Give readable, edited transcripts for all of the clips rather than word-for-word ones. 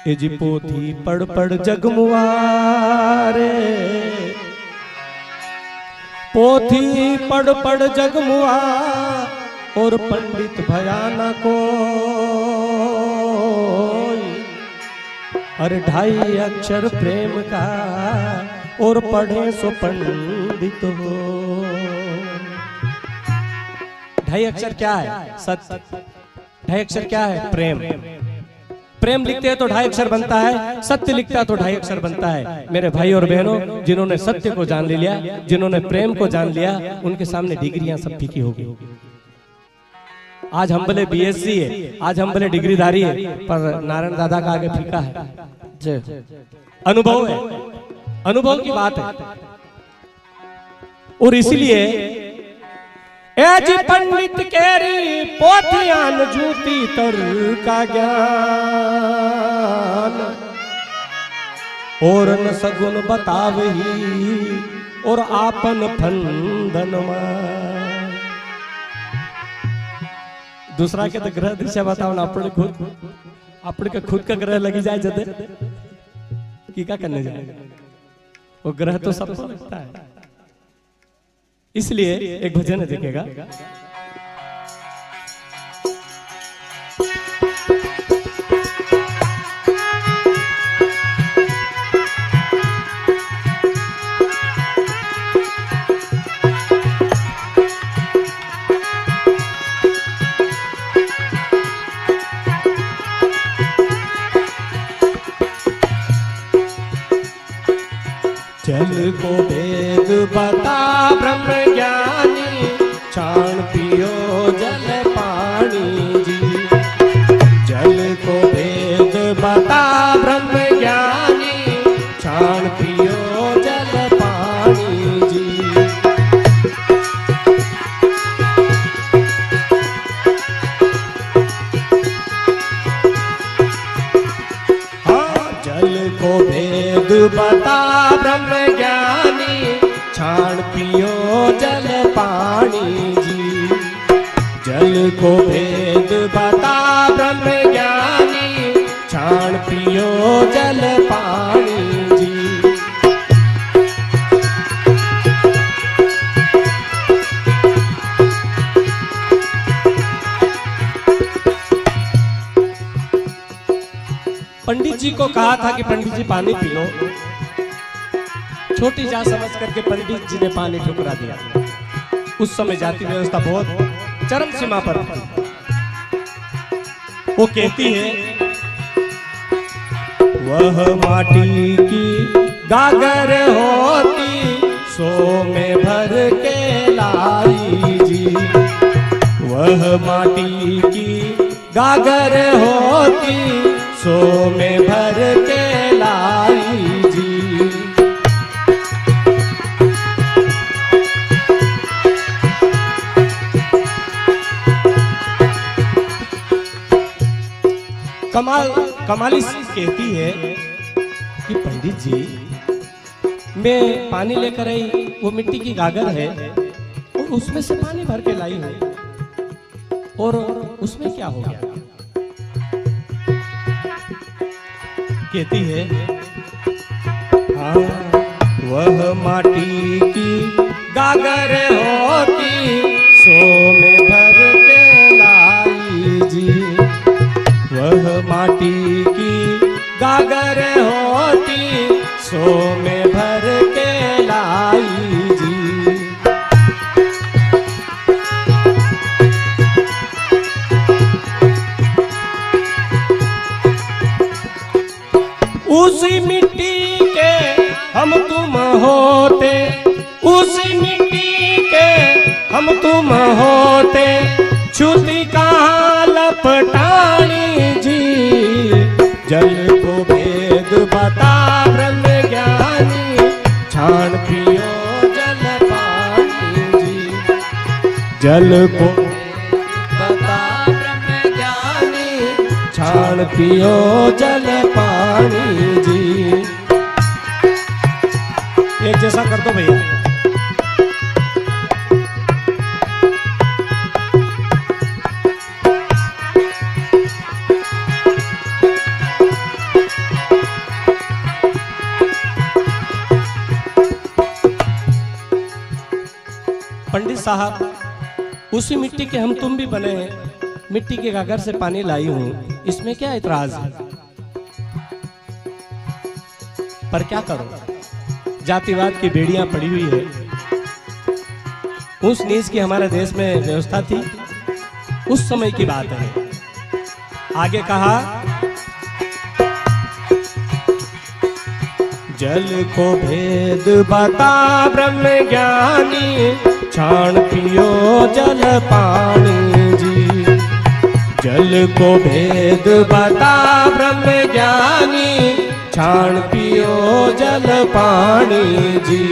ए जी पोथी पढ़ पढ़ जगमुआरे, पोथी पढ़ पढ़ जगमुआ और पंडित भयाना को। अरे 2.5 अक्षर प्रेम का और पढ़े सो पंडित हो। 2.5 अक्षर क्या है? सत्य। 2.5 अक्षर क्या है? प्रेम। प्रेम लिखते हैं तो 2.5 अक्षर बनता है, सत्य लिखता है तो 2.5 अक्षर बनता है। मेरे भाई और बहनों, जिन्होंने सत्य को जान लिया, जिन्होंने प्रेम को जान लिया, उनके सामने डिग्रियां सब फीकी होगी। आज हम भले बीएससी है, आज हम भले डिग्रीधारी है, पर नारायण दादा का आगे फीका है। अनुभव है, अनुभव की बात है। और इसलिए जी पंडित केरी पोथियान जूती तर का ज्ञान, और न सगुन बतावही और आपन फंदन मान। दूसरा के तो ग्रह दिशा बताओ ना, अपने खुद का ग्रह लगी जाए जदे की क्या करने जाए, वो ग्रह तो सबको लगता है। इसलिए एक भजन है, देखेगा। जल को वेद बता ब्रह्म ज्ञानी, छाण पियो जल पानी जी। जल को वेद बता ब्रह्म ज्ञानी, छाण पियो जल पानी जी। हाँ, जल को वेद बता ब्रह्म ज्ञानी, छाण पियो जल पानी जी। जल को भेद बता ब्रह्म ज्ञानी, छाण पियो जल पानी जी। पंडित जी को कहा था कि पंडित जी पानी पी लो। छोटी जा समझ करके पंडित जी ने पानी ठुकरा दिया। उस समय जाति व्यवस्था बहुत चरम सीमा पर थी। वो कहती है, वह माटी की गागर होती, सो में भर के लाई जी। वह माटी की गागर होती, सो में भर के लाई जी। कमाली कहती है कि पंडित जी, मैं पानी लेकर आई, वो मिट्टी की गागर है और उसमें से पानी भर के लाई हूं, और उसमें क्या हो गया? कहती है, हाँ, वह माटी की गागर होती, सो में भर के लाई जी। वह माटी की गागर होती, सो में भर के लाई जी। उसी मिट्टी के हम तुम होते, उसी मिट्टी के हम तुम होते, छुती कहाँ लपटानी जी। जल को भेद बता ब्रह्म ज्ञानी, छाण पियो जल पानी जी। जल को बता ब्रह्म ज्ञानी, छाण पियो जल पानी जी। एक जैसा कर दो भैया। साहब उसी मिट्टी के हम तुम भी बने हैं, मिट्टी के घाघर से पानी लाई हूं, इसमें क्या इतराज है? पर क्या करो, जातिवाद की बेड़ियां पड़ी हुई है। उस नीच की हमारे देश में व्यवस्था थी, उस समय की बात है। आगे कहा, जल को भेद बता ब्रह्म ज्ञानी, छाण पियो जल पानी जी। जल को भेद बता ब्रह्म ज्ञानी, छाण पियो जल पानी जी।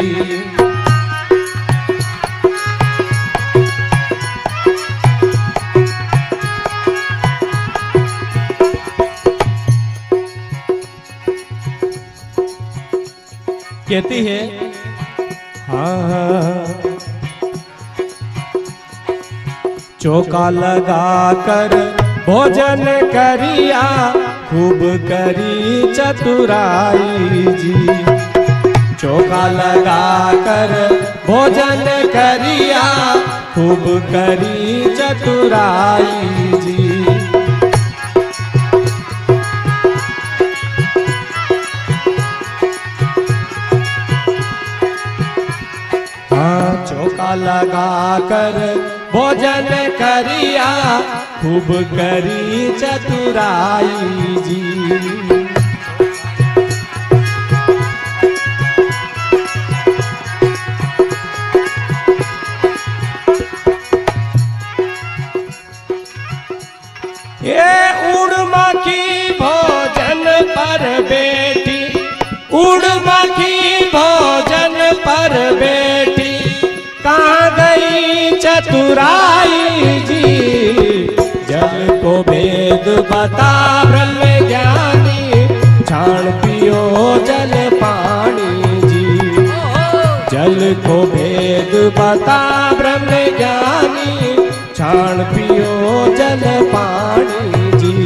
कहती है, हाँ चौका लगा कर भोजन करिया, खूब करी चतुराई जी। चौका लगा कर भोजन करिया, खूब करी चतुराई जी। चौका लगा कर भोजन करिया, खूब करी चतुराई जी। ये उड़मखी भोजन पर बेटी, उड़मखी भोजन पर बेटी, कहाँ गई चतुराई जी। जल को भेद बता ब्रह्म ज्ञानी, छाण पियो जल पानी जी। जल को भेद बता ब्रह्म ज्ञानी, छाण पियो जल पानी जी।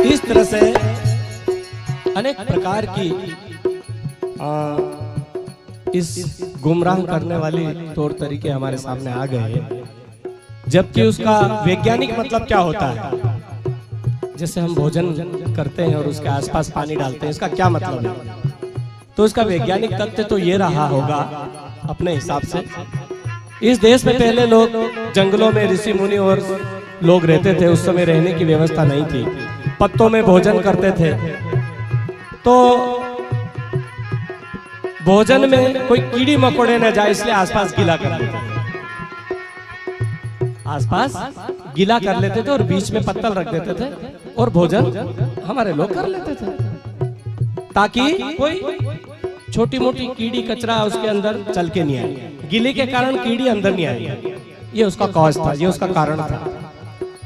इस तरह से अनेक प्रकार की इस गुमराह करने वाली तौर तरीके हमारे सामने आ गए, जबकि उसका वैज्ञानिक मतलब क्या होता है? जैसे हम भोजन करते हैं और उसके आसपास पानी डालते हैं, इसका क्या मतलब है? तो इसका वैज्ञानिक तथ्य तो ये रहा होगा अपने हिसाब से। इस देश में पहले लोग जंगलों में ऋषि मुनि और लोग रहते थे, उस समय रहने की व्यवस्था नहीं थी, पत्तों में भोजन करते थे। तो भोजन में कोई कीड़ी मकोड़े न जाए इसलिए आसपास गीला कर लेते थे, आसपास गीला कर लेते थे और बीच में पत्तल रख देते थे और भोजन हमारे लोग कर लेते थे, ताकि कोई छोटी मोटी कीड़ी कचरा उसके अंदर चल के नहीं आए। गीले के कारण कीड़ी अंदर नहीं आई, ये उसका कॉज था, ये उसका कारण था।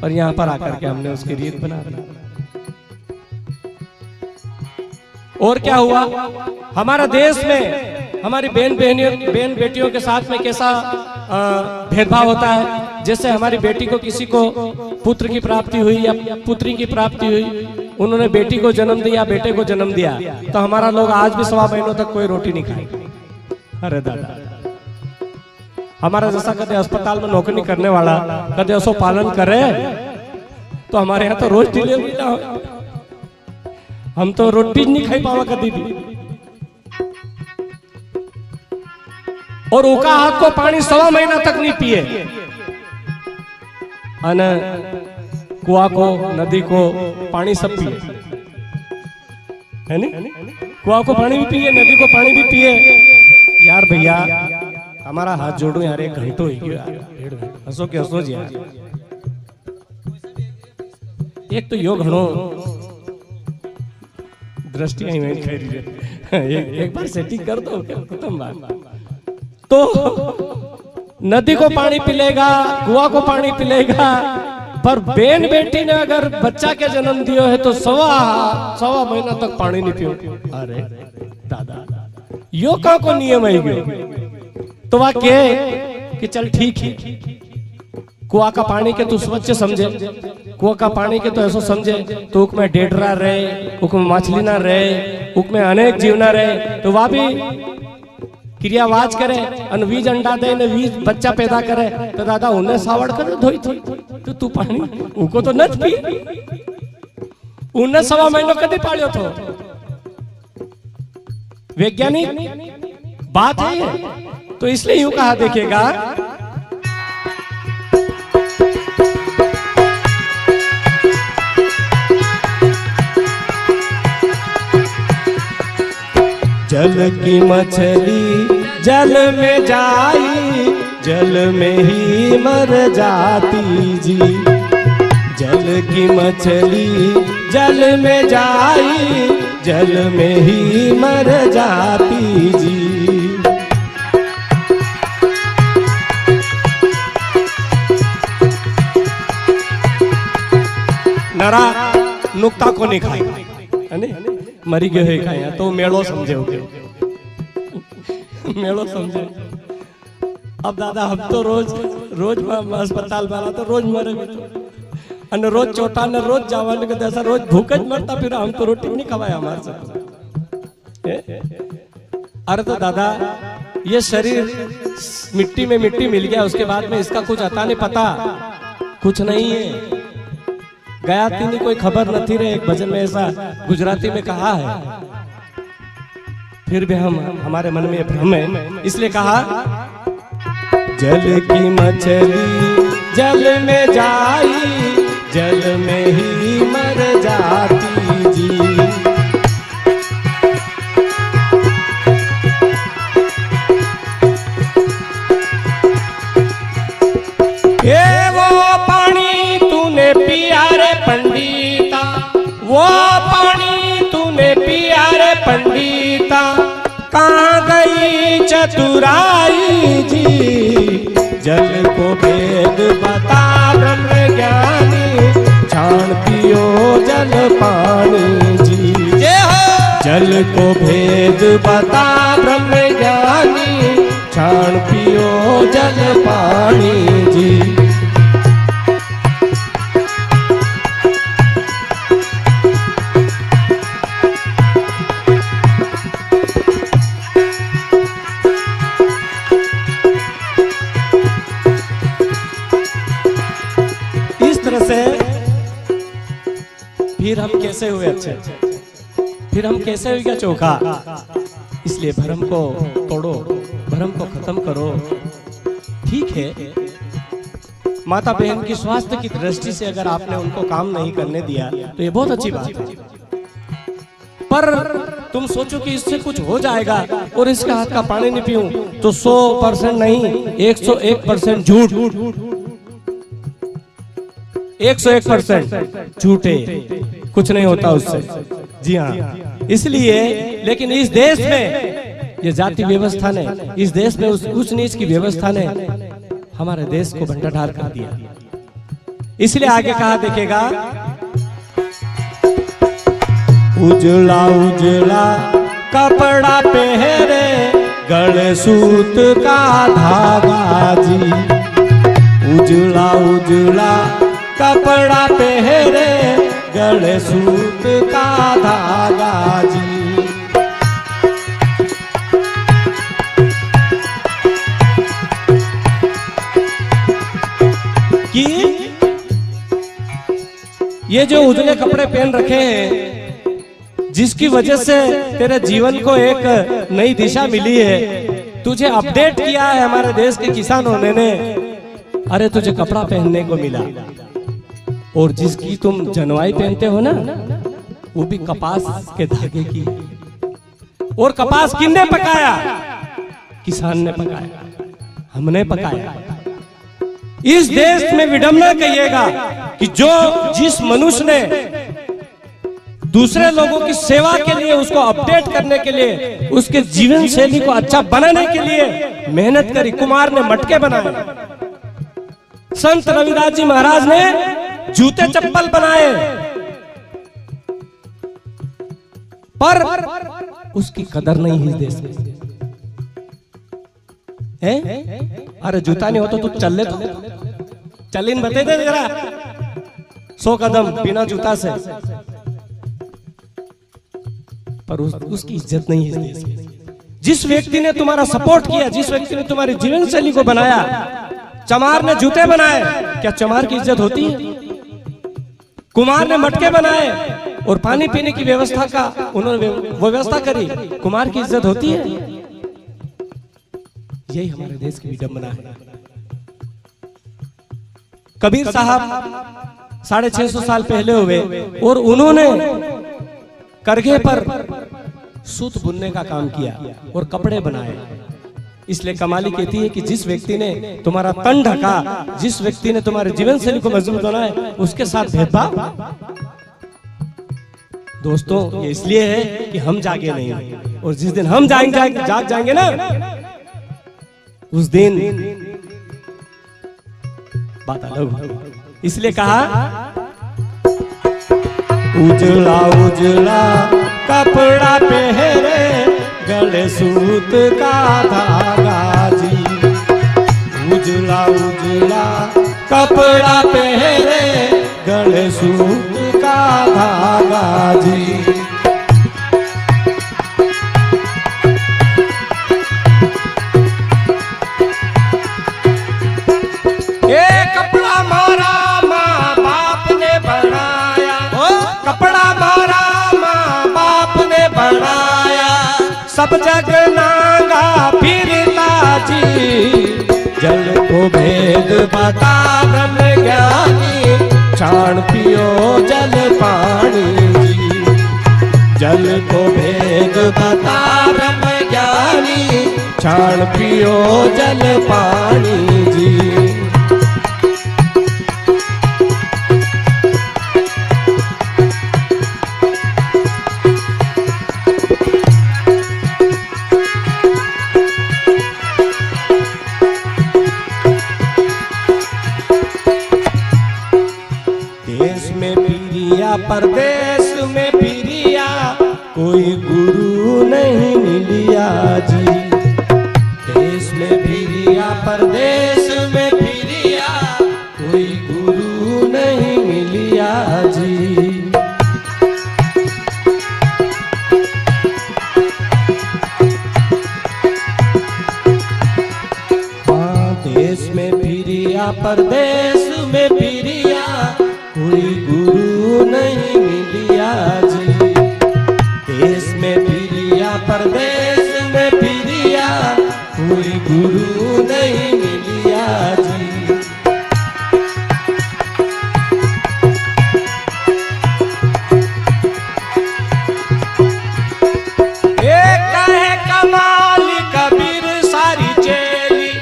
और यहाँ पर आकर के हमने उसकी रीत बना दी। और क्या हुआ, हमारा देश में हमारी बहन बेटियों के साथ में कैसा भेदभाव होता है। जैसे हमारी बेटी को, किसी को पुत्र की प्राप्ति हुई या पुत्री की प्राप्ति हुई, उन्होंने बेटी को जन्म दिया, बेटे को जन्म दिया, तो हमारा लोग आज भी 1.25 महीनों तक कोई रोटी नहीं खाए। अरे दादा, हमारा जैसा कदे अस्पताल में नौकरी करने वाला कदे उसो पालन करे, तो हमारे यहाँ तो रोज डिलीवरी ना हो, हम तो रोटी नहीं खाई पावा कभी भी। और उका हाथ को पानी 1.25 महीना तक नहीं पिए, अने कुआ को, नदी को पानी सब पिए, है नहीं? कुआ को पानी भी पिए, नदी को पानी भी पिए। यार भैया, हमारा हाथ जोड़ो यार, 1 घंटो ही गयो यार, हंसो के हंसो जी यार। एक तो योग घणो दृष्टि ही में खरी रे, एक बार सेटिंग कर दो, खत्म बात। तो नदी को पानी पिलेगा, कुआं को पानी पिलेगा, पर बेन बेटी ने अगर बच्चा के जन्म दियो है तो 1.25 महीना तक पानी नहीं पियो। अरे दादा, यो का को नियम है गयो। तो वह कहे कि चल ठीक है, कुआ का पानी के तू स्वच्छ समझे, कुआ का पानी के तो ऐसा समझे, तो उक में डेडरा रहे, उक में मछली ना रहे, उक में अनेक जीव ना रहे, तो वह भी क्रियावाज करे, बीज अंडा दे ने बीज बच्चा पैदा करे, तो दादा उन्हें सावड़ कर धोई थी, तो तू पानी उनको तो न पी, उन्हें 1.25 महीनों कभी पालियो थो। वैज्ञानिक बात है ये, तो इसलिए यूं कहा देखिएगा, जल की मछली जल में जाई, जल में ही मर जाती जी। जल की मछली जल में जाई, जल में ही मर जाती जी। नरा नुक्ता को नहीं खाए, है नहीं? मरी गए हुए खाया तो मेड़ो समझे हो गए, मेड़ो समझे। अब दादा हम तो रोज अस्पताल वाला तो रोज मरे, अन रोज चोटा न रोज जावन के जैसा रोज भूख ज मरता, फिर हम तो रोटी नहीं खवाया हमारे साथ। अरे तो दादा ये शरीर मिट्टी में मिट्टी मिल गया, उसके बाद में इसका कुछ आता नहीं, पता कुछ नहीं है। गया तीनी कोई खबर न थी रे, एक भजन में ऐसा गुजराती में कहा है, फिर भी हम हमारे मन में भ्रम है, इसलिए कहा जल की मछली जल में जाई, जल में ही मर जाती जी। ये वो पानी तूने पिया रे पंडिता, वो पानी तूने पिया रे पंडिता, कहाँ गई चतुराई जी। जल को भेद बता ब्रह्म ज्ञानी, छान पियो जल पानी जी। जल को भेद बता ब्रह्म ज्ञानी, छान पियो जल पानी जी। फिर हम कैसे हुए अच्छे, फिर हम कैसे हुए क्या चोखा। इसलिए भ्रम को तोड़ो, भ्रम को खत्म करो। ठीक है, माता बहन की स्वास्थ्य की दृष्टि से अगर आपने उनको काम नहीं करने दिया तो ये बहुत अच्छी बात है, पर तुम सोचो कि इससे कुछ हो जाएगा और इसके हाथ का पानी नहीं पीऊं तो 100% नहीं 101% झूठ, 101% झूठे, कुछ नहीं होता उससे। जी हाँ, इसलिए लेकिन इस देश में ये जाति व्यवस्था ने, इस देश में उस नीच की व्यवस्था ने हमारे देश को भंडाढार कर दिया। इसलिए आगे कहा देखेगा, उजला उजला कपड़ा पहरे, गले सूत का धागा जी। उजला उजला कपड़ा पहरे, गले सूत का धागा जी। कि ये जो उजले कपड़े पहन रखे हैं, जिसकी वजह से तेरे जीवन को एक नई दिशा मिली है, तुझे अपडेट किया है हमारे देश के किसानों ने। अरे तुझे कपड़ा पहनने को मिला, और जिसकी तुम जनवाई पहनते हो ना, वो भी कपास के धागे की। और कपास किसने पकाया? किसान ने पकाया, हमने पकाया। इस देश में विडंबना कहिएगा कि जो जिस मनुष्य ने दूसरे लोगों की सेवा के लिए, उसको अपडेट करने के लिए, उसके जीवन शैली को अच्छा बनाने के लिए मेहनत करी। कुमार ने मटके बनाए, संत रविदास जी महाराज ने जूते चप्पल बनाए, पर उसकी कदर नहीं है इस देश में। हैं? अरे जूता नहीं हो तो तू चल ले, तो चल इन बते दे जरा 100 कदम बिना जूता से। पर उसकी इज्जत नहीं है इस देश में। जिस व्यक्ति ने तुम्हारा सपोर्ट किया, जिस व्यक्ति ने तुम्हारी जीवन शैली को बनाया, चमार ने जूते बनाए, क्या चमार की इज्जत होती है? कुमार ने मटके बनाए और पानी पीने की व्यवस्था का उन्होंने व्यवस्था करी, कुमार की इज्जत होती है? यही हमारे देश की विडंबना है। कबीर साहब 650 साल पहले हुए और उन्होंने करघे पर सूत बुनने का काम किया और कपड़े बनाए। इसलिए कमाली कहती है कि जिस व्यक्ति ने तुम्हारा तन ढका, जिस व्यक्ति ने तुम्हारे जीवन शैली को मजबूत बनाया, उसके साथ भेदभाव। दोस्तों, ये इसलिए है कि हम जागे नहीं, और जिस दिन हम जाग जाएंगे ना, उस दिन बात अलग। इसलिए कहा उजला उजला कपड़ा पहरे, गले सूत का धागा जी। उजला उजला कपड़ा पहरे, गले सूत का धागा जी। ये कपड़ा मारा माँ बाप ने बनाया, कपड़ा मारा माँ बाप ने बनाया, सब जग नांगा फिरता जी। जल को भेद बता ब्रह्म ज्ञानी, छाण पियो जल पानी जी। जल को भेद बता ब्रह्म ज्ञानी, छाण पियो जल पानी जी। परदेश में फिरिया, कोई गुरु नहीं मिलिया जी। देश में फिरिया, परदेश में फिरिया, कोई गुरु नहीं मिलिया जी। हाँ, देश में फिरिया, परदेश में फिरिया, कोई गुरु नहीं मिलिया जी। देश में फिरिया, परदेश में फिरिया, कोई गुरु नहीं मिलिया जी। एक कहे कमाल कबीर सारी चेली,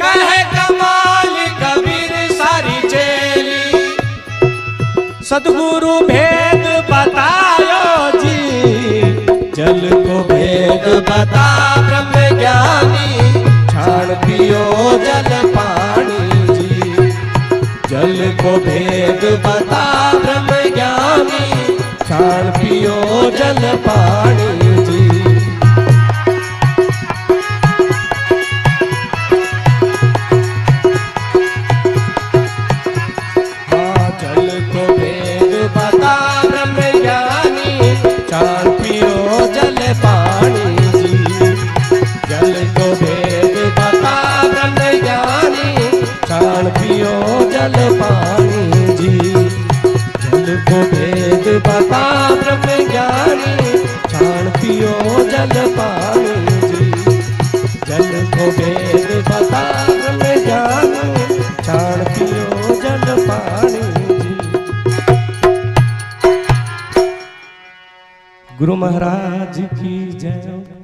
कहे कमाल कबीर सारी चेली। सदगुरु भेद बतायो जी, जल को भेद बता ब्रह्म ज्ञानी, छाण पियो जल पानी जी। जल को भेद बता ब्रह्म ज्ञानी, छाण पियो जल पानी जी। जल पानी जी, जल को भेद बता ब्रह्म ज्ञानी, छाण पियो जल पानी जी। जल को भेद बता ब्रह्म ज्ञानी, छाण पियो जल पानी जी। गुरु महाराज की जय।